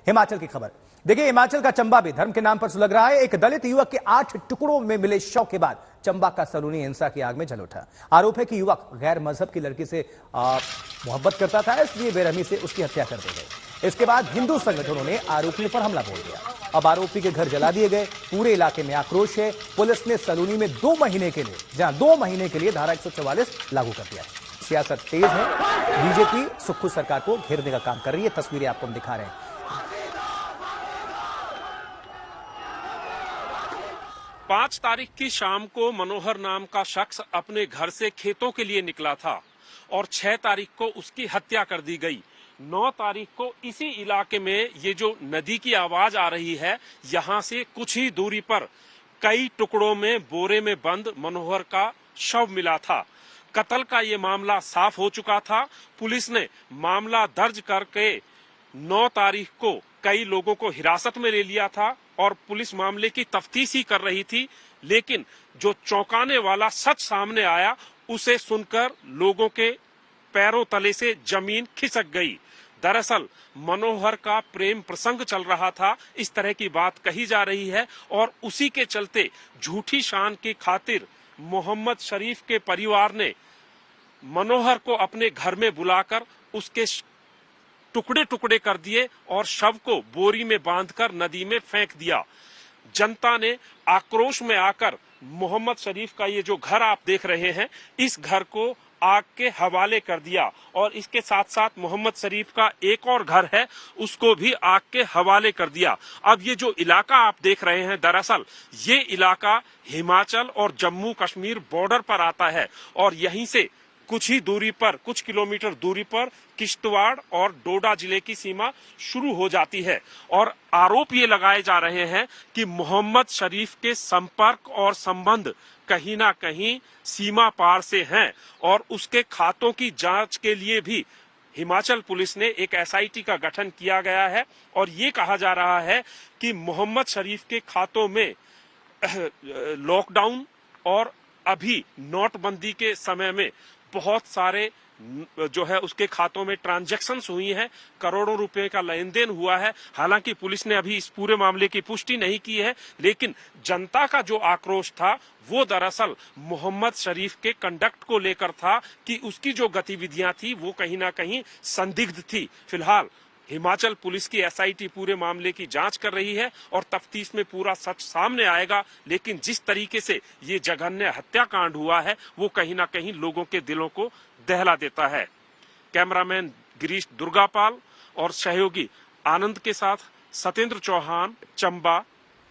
हिमाचल की खबर देखिए, हिमाचल का चंबा भी धर्म के नाम पर सुलग रहा है। एक दलित युवक के 8 टुकड़ों में मिले शव के बाद चंबा का सलूनी हिंसा की आग में जल उठा। आरोप है कि युवक गैर मजहब की लड़की से मोहब्बत करता था, इसलिए बेरहमी से उसकी हत्या कर दी गई। इसके बाद हिंदू संगठनों ने आरोपियों पर हमला बोल दिया। अब आरोपी के घर जला दिए गए। पूरे इलाके में आक्रोश है। पुलिस ने सलूनी में 2 महीने के लिए धारा 144 लागू कर दिया है। सियासत तेज है। बीजेपी सुक्खू सरकार को घेरने का काम कर रही है। तस्वीरें आपको हम दिखा रहे हैं। 5 तारीख की शाम को मनोहर नाम का शख्स अपने घर से खेतों के लिए निकला था और 6 तारीख को उसकी हत्या कर दी गई। 9 तारीख को इसी इलाके में ये जो नदी की आवाज आ रही है, यहां से कुछ ही दूरी पर कई टुकड़ों में बोरे में बंद मनोहर का शव मिला था। कत्ल का ये मामला साफ हो चुका था। पुलिस ने मामला दर्ज करके 9 तारीख को कई लोगों को हिरासत में ले लिया था और पुलिस मामले की तफ्तीश ही कर रही थी। लेकिन जो चौंकाने वाला सच सामने आया, उसे सुनकर लोगों के पैरों तले से जमीन खिसक गई। दरअसल मनोहर का प्रेम प्रसंग चल रहा था, इस तरह की बात कही जा रही है और उसी के चलते झूठी शान की खातिर मोहम्मद शरीफ के परिवार ने मनोहर को अपने घर में बुलाकर उसके टुकड़े टुकड़े कर दिए और शव को बोरी में बांधकर नदी में फेंक दिया। जनता ने आक्रोश में आकर मोहम्मद शरीफ का ये जो घर आप देख रहे हैं, इस घर को आग के हवाले कर दिया और इसके साथ साथ मोहम्मद शरीफ का एक और घर है, उसको भी आग के हवाले कर दिया। अब ये जो इलाका आप देख रहे हैं, दरअसल ये इलाका हिमाचल और जम्मू कश्मीर बॉर्डर पर आता है और यहीं से कुछ ही दूरी पर, कुछ किलोमीटर दूरी पर किश्तवाड़ और डोडा जिले की सीमा शुरू हो जाती है। और आरोप ये लगाए जा रहे हैं कि मोहम्मद शरीफ के संपर्क और संबंध कहीं ना कहीं सीमा पार से हैं और उसके खातों की जांच के लिए भी हिमाचल पुलिस ने एक एसआईटी का गठन किया गया है और ये कहा जा रहा है कि मोहम्मद शरीफ के खातों में लॉकडाउन और अभी नोटबंदी के समय में बहुत सारे जो है उसके खातों में ट्रांजैक्शंस हुई हैं, करोड़ों रुपए का लेन देन हुआ है। हालांकि पुलिस ने अभी इस पूरे मामले की पुष्टि नहीं की है, लेकिन जनता का जो आक्रोश था वो दरअसल मोहम्मद शरीफ के कंडक्ट को लेकर था कि उसकी जो गतिविधियां थी वो कहीं ना कहीं संदिग्ध थी। फिलहाल हिमाचल पुलिस की एसआईटी पूरे मामले की जांच कर रही है और तफ्तीश में पूरा सच सामने आएगा। लेकिन जिस तरीके से ये जघन्य हत्याकांड हुआ है, वो कहीं ना कहीं लोगों के दिलों को दहला देता है। कैमरामैन गिरीश दुर्गापाल और सहयोगी आनंद के साथ सतेंद्र चौहान, चंबा,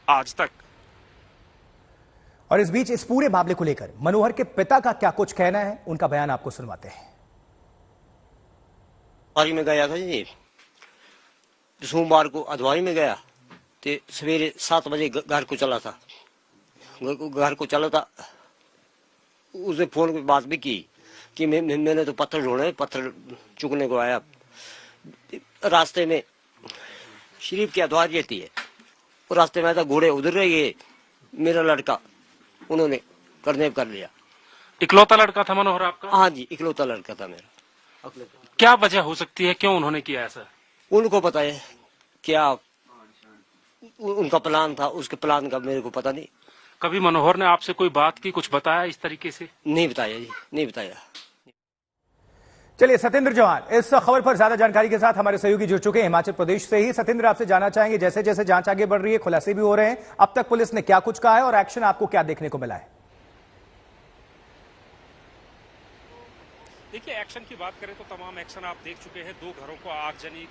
आज तक। और इस बीच इस पूरे मामले को लेकर मनोहर के पिता का क्या कुछ कहना है, उनका बयान आपको सुनवाते हैं। अदवारी में गया था जी, सोमवार को अदवारी में गया तो सवेरे 7 बजे घर को चला था। उसने फोन पे बात भी की कि मैंने तो पत्थर ढूंढे, पत्थर चुकने को आया। रास्ते में शरीफ की अदवारी रहती है, रास्ते में था घोड़े उधर रही है, मेरा लड़का उन्होंने करनेप कर लिया। इकलौता लड़का था मनोहर आपका? हाँ जी, इकलौता लड़का था मेरा। क्या वजह हो सकती है, क्यों उन्होंने किया ऐसा? उनको पता है क्या उनका प्लान था, उसके प्लान का मेरे को पता नहीं। कभी मनोहर ने आपसे कोई बात की, कुछ बताया इस तरीके से? नहीं बताया जी, नहीं बताया। चलिए सतेंद्र चौहान इस खबर पर ज्यादा जानकारी के साथ हमारे सहयोगी जुड़ चुके हैं हिमाचल प्रदेश से ही। सतेंद्र, आपसे जानना चाहेंगे, जैसे जैसे जांच आगे बढ़ रही है, खुलासे भी हो रहे हैं, अब तक पुलिस ने क्या कुछ कहा है और एक्शन आपको क्या देखने को मिला है? देखिए, एक्शन की बात करें तो तमाम एक्शन आप देख चुके हैं। 2 घरों को आगजनी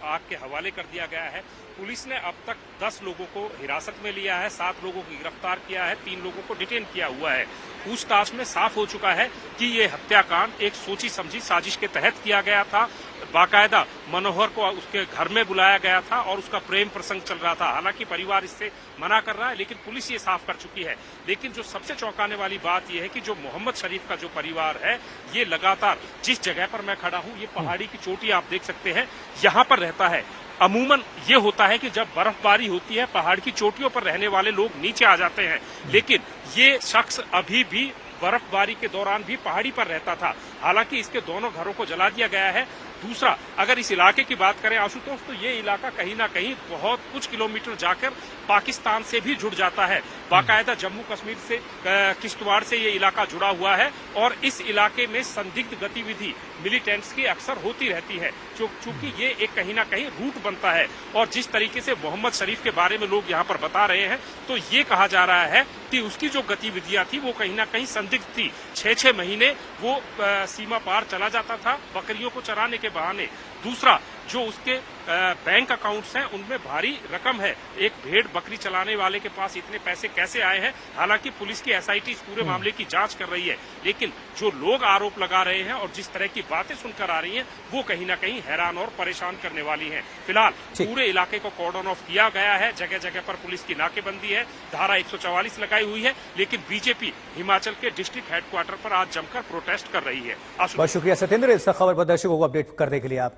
आग के हवाले कर दिया गया है। पुलिस ने अब तक 10 लोगों को हिरासत में लिया है, 7 लोगों को गिरफ्तार किया है, 3 लोगों को डिटेन किया हुआ है। पूछताछ में साफ हो चुका है कि ये हत्याकांड एक सोची समझी साजिश के तहत किया गया था। बाकायदा मनोहर को उसके घर में बुलाया गया था और उसका प्रेम प्रसंग चल रहा था। हालांकि परिवार इससे मना कर रहा है, लेकिन पुलिस ये साफ कर चुकी है। लेकिन जो सबसे चौंकाने वाली बात यह है कि जो मोहम्मद शरीफ का जो परिवार है, ये लगातार जिस जगह पर मैं खड़ा हूं, ये पहाड़ी की चोटी आप देख सकते हैं, यहां पर रहता है। अमूमन ये होता है कि जब बर्फबारी होती है, पहाड़ की चोटियों पर रहने वाले लोग नीचे आ जाते हैं, लेकिन ये शख्स अभी भी बर्फबारी के दौरान भी पहाड़ी पर रहता था। हालांकि इसके दोनों घरों को जला दिया गया है। दूसरा, अगर इस इलाके की बात करें आशुतोष, तो ये इलाका कहीं ना कहीं बहुत कुछ किलोमीटर जाकर पाकिस्तान से भी जुड़ जाता है। बाकायदा जम्मू कश्मीर से, किश्तवाड़ से ये इलाका जुड़ा हुआ है और इस इलाके में संदिग्ध गतिविधि मिलिटेंट्स की अक्सर होती रहती है, चूंकि ये एक कहीं ना कहीं रूट बनता है। और जिस तरीके से मोहम्मद शरीफ के बारे में लोग यहाँ पर बता रहे हैं, तो ये कहा जा रहा है कि उसकी जो गतिविधियां थी वो कहीं ना कहीं संदिग्ध थी। 6-6 महीने वो सीमा पार चला जाता था बकरियों को चराने के बहाने। दूसरा, जो उसके बैंक अकाउंट्स हैं उनमें भारी रकम है। एक भेड़ बकरी चलाने वाले के पास इतने पैसे कैसे आए हैं? हालांकि पुलिस की एसआईटी इस पूरे मामले की जांच कर रही है, लेकिन जो लोग आरोप लगा रहे हैं और जिस तरह की बातें सुनकर आ रही हैं, वो कहीं ना कहीं हैरान और परेशान करने वाली हैं। फिलहाल पूरे इलाके को कॉर्डन ऑफ किया गया है, जगह जगह पर पुलिस की नाकेबंदी है, धारा 144 लगाई हुई है, लेकिन बीजेपी हिमाचल के डिस्ट्रिक्ट हेडक्वार्टर पर आज जमकर प्रोटेस्ट कर रही है। बहुत शुक्रिया सत्येंद्र, इस खबर पर दर्शकों को अपडेट करने के लिए। आप